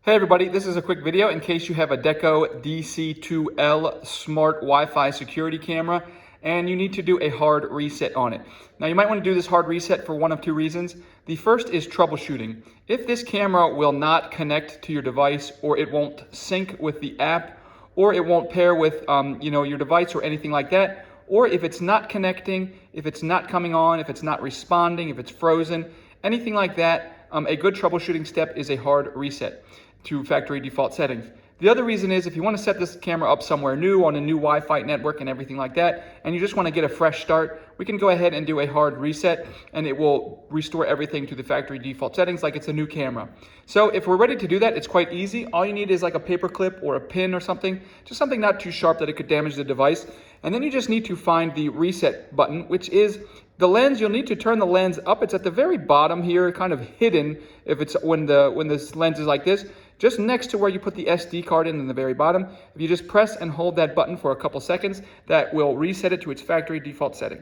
Hey everybody, this is a quick video in case you have a DEKCO DC2L smart Wi-Fi security camera and you need to do a hard reset on it. Now you might want to do this hard reset for one of two reasons. The first is troubleshooting. If this camera will not connect to your device, or it won't sync with the app, or it won't pair with your device or anything like that, or if it's not connecting, if it's not coming on, if it's not responding, if it's frozen, anything like that, a good troubleshooting step is a hard reset to factory default settings. The other reason is if you want to set this camera up somewhere new on a new Wi-Fi network and everything like that, and you just want to get a fresh start, we can go ahead and do a hard reset and it will restore everything to the factory default settings like it's a new camera. So if we're ready to do that, it's quite easy. All you need is like a paper clip or a pin or something, just something not too sharp that it could damage the device. And then you just need to find the reset button, which is the lens. You'll need to turn the lens up. It's at the very bottom here, kind of hidden if it's when this lens is like this, just next to where you put the SD card in the very bottom. If you just press and hold that button for a couple seconds, that will reset it to its factory default settings.